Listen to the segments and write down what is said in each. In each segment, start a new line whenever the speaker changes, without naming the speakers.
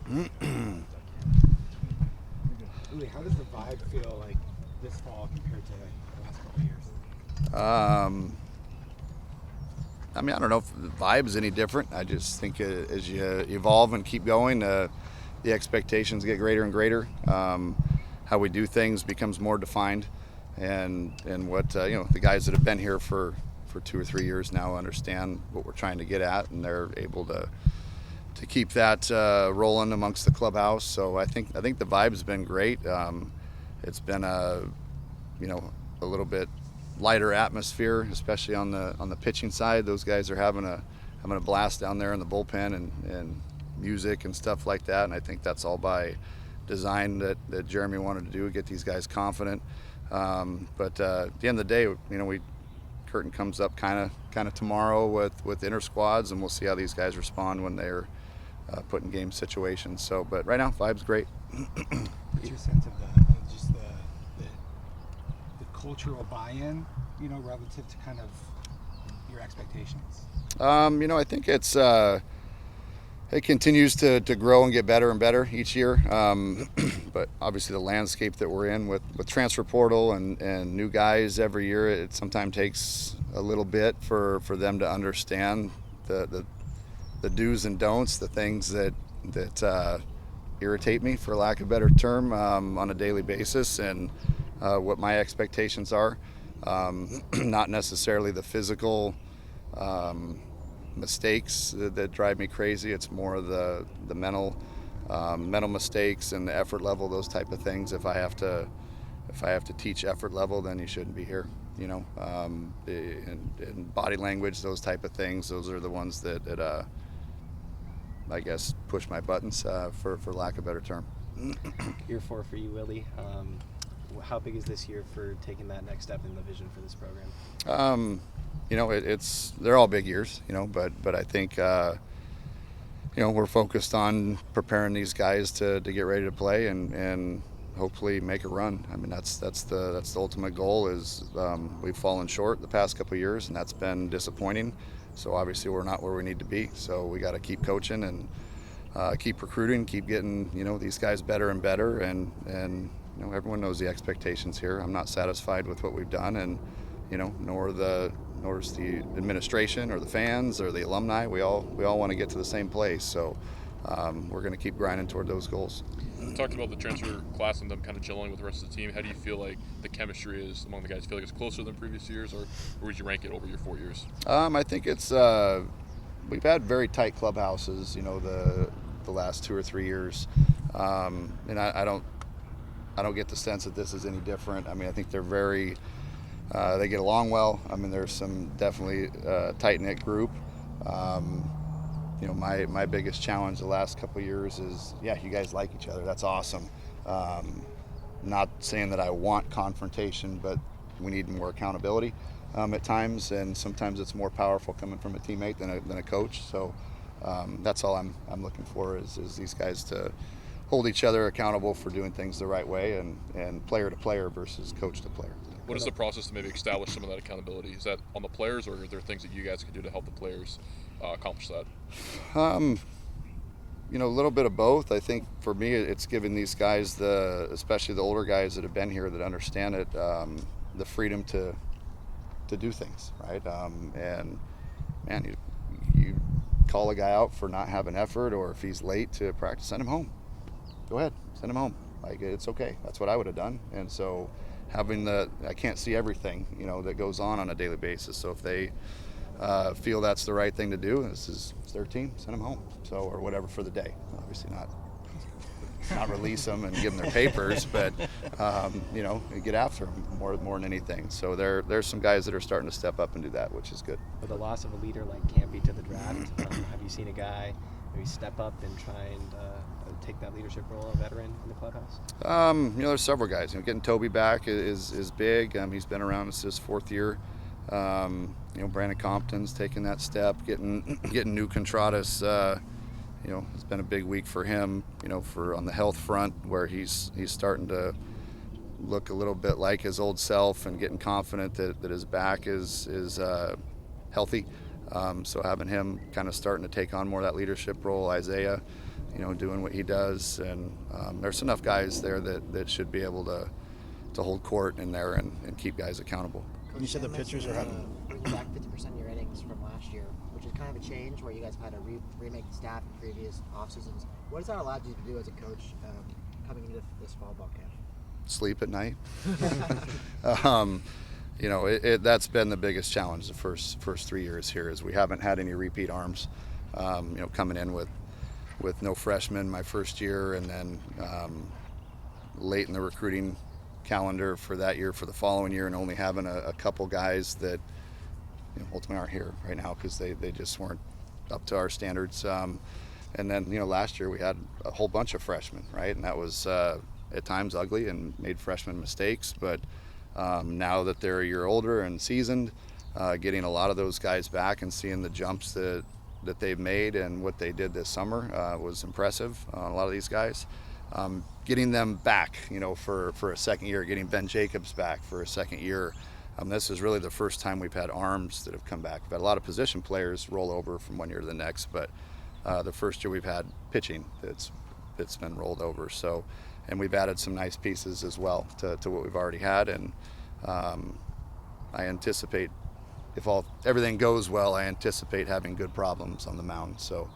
Uli, how does the vibe feel like this fall compared to the last couple of years?
I mean, I don't know if the vibe is any different. I just think as you evolve and keep going, the expectations get greater and greater. How we do things becomes more defined, and what the guys that have been here for 2 or 3 years now understand what we're trying to get at, and they're able to keep that rolling amongst the clubhouse. So I think the vibe's been great. It's been a little bit lighter atmosphere, especially on the pitching side. Those guys are having a blast down there in the bullpen and music and stuff like that. And I think that's all by design that Jeremy wanted to do, get these guys confident. But at the end of the day, curtain comes up kind of tomorrow with inter squads, and we'll see how these guys respond when they're put in game situations. So, but right now, vibe's great.
What's your sense of the cultural buy-in, relative to kind of your expectations?
I think it continues to grow and get better and better each year. But obviously the landscape that we're in with transfer portal and new guys every year, it sometimes takes a little bit for them to understand the do's and don'ts, the things that irritate me, for lack of a better term, on a daily basis, and what my expectations are. Not necessarily the physical mistakes that drive me crazy. It's more the mental mistakes and the effort level, those type of things. If I have to teach effort level, then you shouldn't be here. And body language, those type of things. Those are the ones that I guess push my buttons, for lack of a better term.
Year 4 for you, Willie. How big is this year for taking that next step in the vision for this program?
They're all big years, but I think we're focused on preparing these guys to get ready to play and hopefully make a run. I mean, that's the ultimate goal. Is we've fallen short the past couple of years, and that's been disappointing. So obviously we're not where we need to be. So we got to keep coaching and keep recruiting, keep getting these guys better and better, and everyone knows the expectations here. I'm not satisfied with what we've done, and nor is the administration or the fans or the alumni. We all want to get to the same place. So we're going to keep grinding toward those goals.
You talked about the transfer class and them kind of gelling with the rest of the team. How do you feel like the chemistry is among the guys? Do you feel like it's closer than previous years, or would you rank it over your 4 years?
I think it's we've had very tight clubhouses, the last 2 or 3 years, and I don't get the sense that this is any different. I mean, I think they're very they get along well. I mean, there's some definitely tight-knit group. My biggest challenge the last couple of years is, you guys like each other. That's awesome. Not saying that I want confrontation, but we need more accountability at times, and sometimes it's more powerful coming from a teammate than a coach. So that's all I'm looking for is these guys to hold each other accountable for doing things the right way, and player to player versus coach to player.
What is the process to maybe establish some of that accountability? Is that on the players, or are there things that you guys can do to help the players accomplish that?
A little bit of both. I think for me, it's giving these guys, especially the older guys that have been here that understand it, the freedom to do things, right? And man, you call a guy out for not having effort, or if he's late to practice, send him home. Go ahead, send him home. Like, it's okay. That's what I would have done. And so I can't see everything, that goes on a daily basis. So if they feel that's the right thing to do, this is their team, send them home. So, or whatever for the day. Obviously not release them and give them their papers, but get after them more than anything. So there's some guys that are starting to step up and do that, which is good.
With the loss of a leader like Campy to the draft, have you seen a guy maybe step up and try and take that leadership role, a veteran in the clubhouse?
There's several guys. Getting Toby back is big. He's been around. It's his 4th year. Brandon Compton's taking that step. Getting new Contradas. It's been a big week for him. For on the health front, where he's starting to look a little bit like his old self and getting confident that his back is healthy. So having him kind of starting to take on more of that leadership role, Isaiah, doing what he does, and there's enough guys there that should be able to hold court in there and keep guys accountable.
You said the pitchers are having
bringing back 50% of your innings from last year, which is kind of a change where you guys have had to remake the staff in previous off seasons. What has that allowed you to do as a coach coming into this fall ball camp?
Sleep at night. That's been the biggest challenge the first 3 years here is we haven't had any repeat arms. Coming in with no freshmen my first year, and then late in the recruiting calendar for that year for the following year, and only having a couple guys that ultimately aren't here right now because they just weren't up to our standards. And then last year we had a whole bunch of freshmen, right, and that was at times ugly and made freshman mistakes. But now that they're a year older and seasoned, getting a lot of those guys back and seeing the jumps that they've made and what they did this summer was impressive on a lot of these guys. Getting them back, for a second year, getting Ben Jacobs back for a second year. This is really the first time we've had arms that have come back. We've had a lot of position players roll over from one year to the next, but the first year we've had pitching that's been rolled over. So, and we've added some nice pieces as well to what we've already had. And I anticipate, if everything goes well, I anticipate having good problems on the mound. So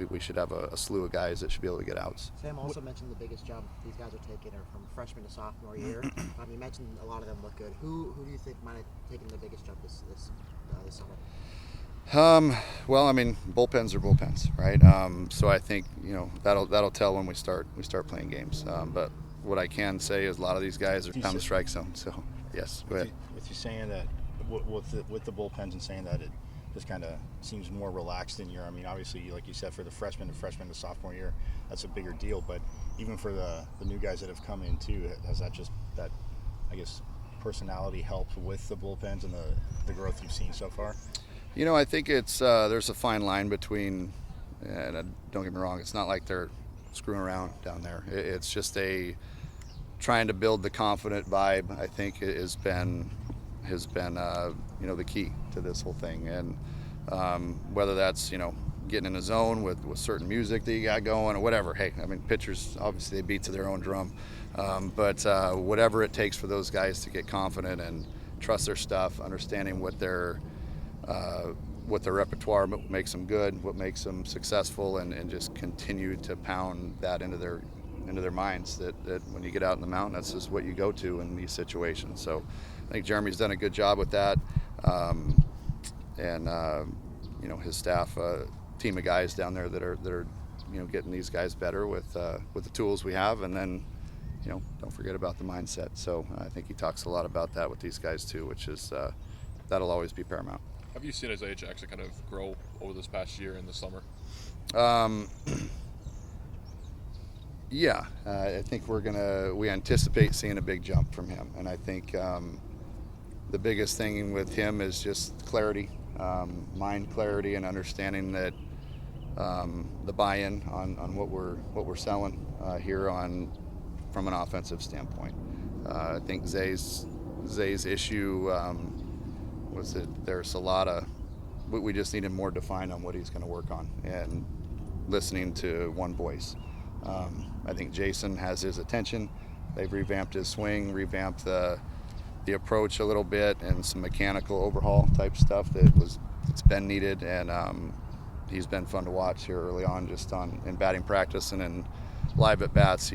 we should have a slew of guys that should be able to get outs.
Sam also mentioned the biggest jump these guys are taking are from freshman to sophomore year. You mentioned a lot of them look good. Who do you think might have taken the biggest jump this summer?
Well, bullpens are bullpens, right? So I think that'll tell when we start playing games. But what I can say is a lot of these guys are down the strike zone. So yes, go ahead.
With you saying that with the bullpens and saying that it just kind of seems more relaxed in year. Obviously, like you said, for the freshman to sophomore year, that's a bigger deal. But even for the new guys that have come in too, has that I guess personality helped with the bullpens and the growth you've seen so far?
I think it's there's a fine line between, and don't get me wrong, it's not like they're screwing around down there. It's just trying to build the confident vibe. I think has been the key to this whole thing. And whether that's getting in a zone with certain music that you got going or whatever. Hey, pitchers obviously they beat to their own drum, but whatever it takes for those guys to get confident and trust their stuff, understanding what their repertoire makes them good, what makes them successful, and just continue to pound that into their minds that when you get out in the mountain, that's just what you go to in these situations. So I think Jeremy's done a good job with that, and his staff, team of guys down there that are getting these guys better with the tools we have, and then don't forget about the mindset. So I think he talks a lot about that with these guys too, which is that'll always be paramount.
Have you seen Isaiah Jackson kind of grow over this past year in the summer? Yeah, I think we anticipate seeing a big jump from him, and I think the biggest thing with him is just clarity, mind clarity, and understanding that the buy-in on what we're selling here from an offensive standpoint. I think Zay's issue was that there's a lot of we just needed more defined on what he's going to work on and listening to one voice. I think Jason has his attention. They've revamped his swing, revamped the approach a little bit, and some mechanical overhaul type stuff that's been needed. And he's been fun to watch here early on, just in batting practice and in live at bats.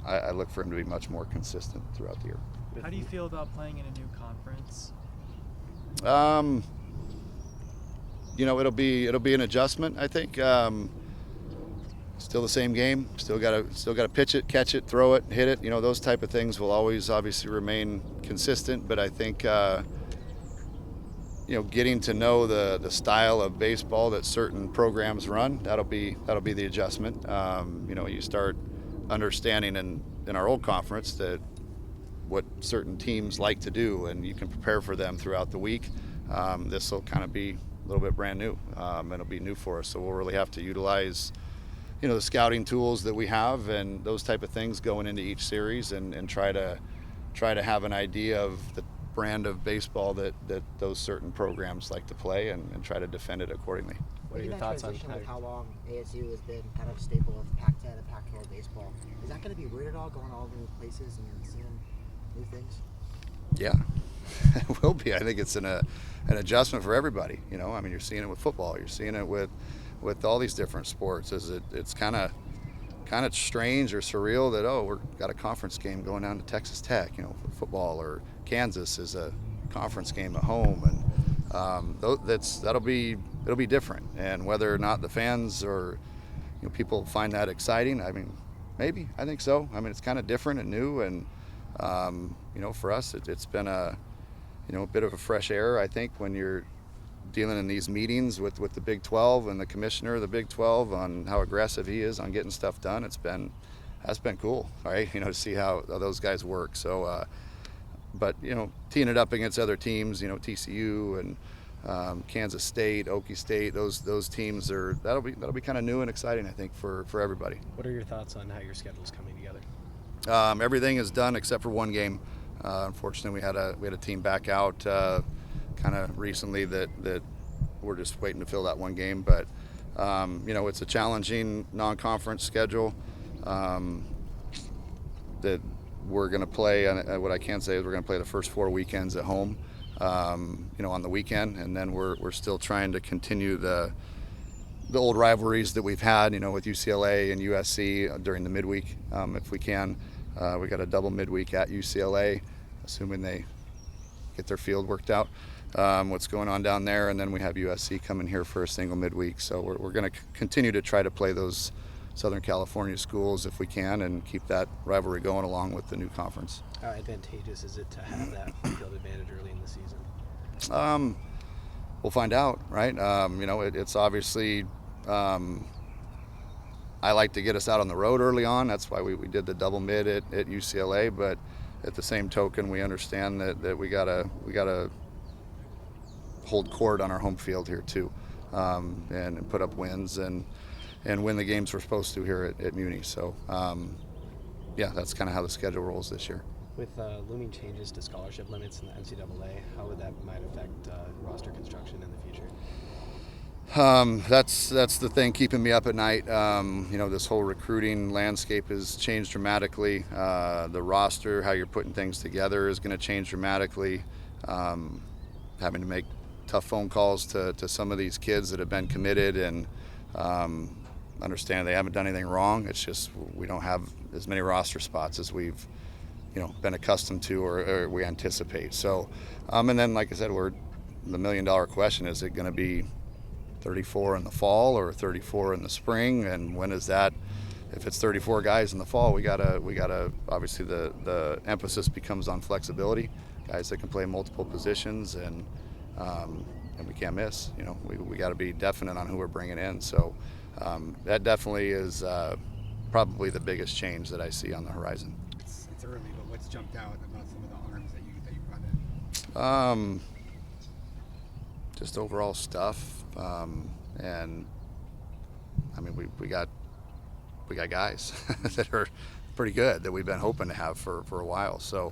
I look for him to be much more consistent throughout the year.
How do you feel about playing in a new conference?
It'll be an adjustment, I think. Still the same game. Still gotta pitch it, catch it, throw it, hit it. Those type of things will always obviously remain consistent. But I think getting to know the style of baseball that certain programs run, that'll be the adjustment. You start understanding in our old conference that what certain teams like to do, and you can prepare for them throughout the week. This will kind of be a little bit brand new. It'll be new for us, so we'll really have to utilize the scouting tools that we have and those type of things going into each series, and try to have an idea of
brand of baseball that those certain programs like to play, and try to defend it accordingly.
What are
Maybe
your
that
thoughts on
transition
how
with how long ASU has been kind of a staple of Pac-10 and Pac-12 baseball? Is that going to be weird at all, going all new places and seeing new things?
Yeah, it will be. I think it's an adjustment for everybody. You know, I mean, you're seeing it with football. You're seeing it with all these different sports. It's kind of strange or surreal that we've got a conference game going down to Texas Tech, you know, for football, or Kansas is a conference game at home, and it'll be different. And whether or not the fans or people find that exciting, I mean, maybe, I think so. I mean, it's kind of different and new, and for us, it's been a bit of a fresh air, I think, when you're dealing in these meetings with the Big 12 and the commissioner of the Big 12 on how aggressive he is on getting stuff done. That's been cool, right? To see how those guys work. So, but teeing it up against other teams, TCU and Kansas State, Okie State, those teams that'll be kind of new and exciting, I think, for everybody.
What are your thoughts on how your schedule is coming together?
Everything is done except for one game. Unfortunately, we had a team back out kind of recently that we're just waiting to fill that one game. But it's a challenging non-conference schedule that we're going to play. And what I can say is we're going to play the first 4 weekends at home, on the weekend, and then we're still trying to continue the old rivalries that we've had, with UCLA and USC during the midweek, if we can. We got a double midweek at UCLA, assuming they get their field worked out, what's going on down there, and then we have USC coming here for a single midweek. So we're going to continue to try to play those Southern California schools if we can, and keep that rivalry going along with the new conference.
How advantageous is it to have that field advantage early in the season?
We'll find out, right? It's obviously, I like to get us out on the road early on. That's why we did the double mid at UCLA. But at the same token, we understand that we gotta hold court on our home field here too, and put up wins and win the games we're supposed to here at Muni. So that's kind of how the schedule rolls this year.
With looming changes to scholarship limits in the NCAA, how would that might affect roster construction in the future?
That's the thing keeping me up at night. This whole recruiting landscape has changed dramatically. The roster, how you're putting things together, is going to change dramatically. Having to make tough phone calls to some of these kids that have been committed, and understand they haven't done anything wrong. It's just we don't have as many roster spots as we've been accustomed to or we anticipate. So, and then, like I said, the $1 million question: is it going to be 34 in the fall or 34 in the spring? And when is that? If it's 34 guys in the fall, we gotta obviously the emphasis becomes on flexibility, guys that can play multiple positions, and we can't miss. We got to be definite on who we're bringing in. So that definitely is probably the biggest change that I see on the horizon.
It's early, but what's jumped out about some of the arms that you brought in?
Just overall stuff, and I mean we got guys that are pretty good that we've been hoping to have for a while. So,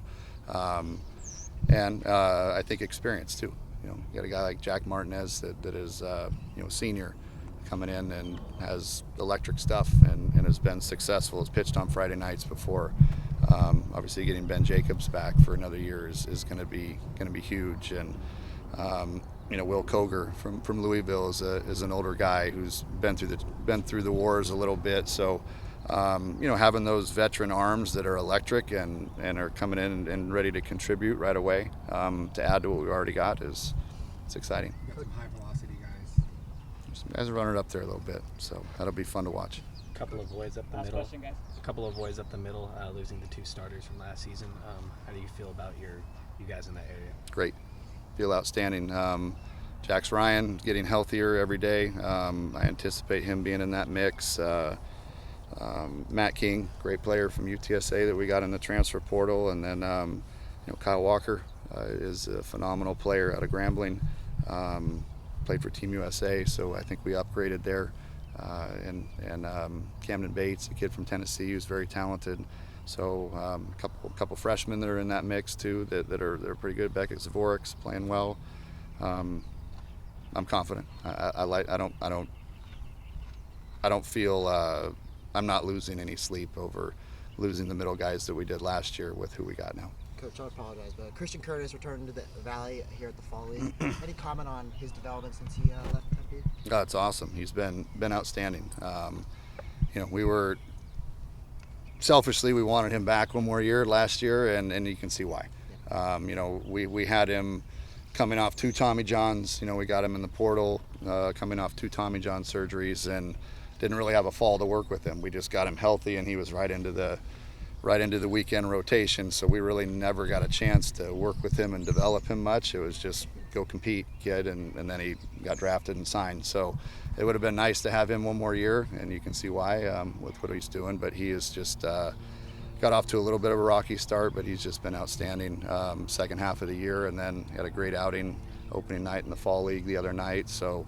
and I think experience too. You got a guy like Jack Martinez that is senior, coming in and has electric stuff and has been successful. Has pitched on Friday nights before. Obviously, getting Ben Jacobs back for another year is going to be huge. And Will Koger from Louisville is an older guy who's been through the wars a little bit. So, having those veteran arms that are electric and are coming in and ready to contribute right away, to add to what we already got, it's exciting.
You got some high velocity guys.
Some guys are running up there a little bit, so that'll be fun to watch.
A couple of voids up the middle.
Question, guys.
A couple of voids up the middle, losing the 2 starters from last season. How do you feel about you guys in that area?
Great. Feel outstanding. Jax Ryan getting healthier every day. I anticipate him being in that mix. Matt King, great player from UTSA that we got in the transfer portal, and then Kyle Walker is a phenomenal player out of Grambling. Played for Team USA, so I think we upgraded there. And Camden Bates, a kid from Tennessee who's very talented. So a couple freshmen that are in that mix too that are pretty good. Beckett Zavorek's playing well. I'm confident. I don't feel I'm not losing any sleep over losing the middle guys that we did last year with who we got now.
Coach, I apologize, but Christian Curtis returned to the Valley here at the Fall League. Any comment on his development since he left Tempe?
Oh, it's awesome. He's been outstanding. We were selfishly we wanted him back one more year last year, and you can see why. We had him coming off 2 Tommy Johns. We got him in the portal, coming off 2 Tommy John surgeries, and didn't really have a fall to work with him. We just got him healthy, and he was right into the weekend rotation. So we really never got a chance to work with him and develop him much. It was just go compete, kid, and then he got drafted and signed. So it would have been nice to have him one more year, and you can see why with what he's doing. But he is just got off to a little bit of a rocky start, but he's just been outstanding second half of the year, and then had a great outing opening night in the Fall League the other night. So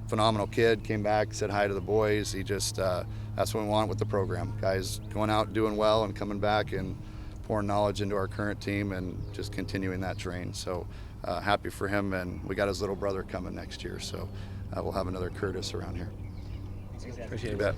phenomenal kid, came back, said hi to the boys. He just that's what we want with the program. Guys going out doing well and coming back and pouring knowledge into our current team and just continuing that train. So happy for him, and we got his little brother coming next year. So we'll have another Curtis around here.
Appreciate it.
You bet.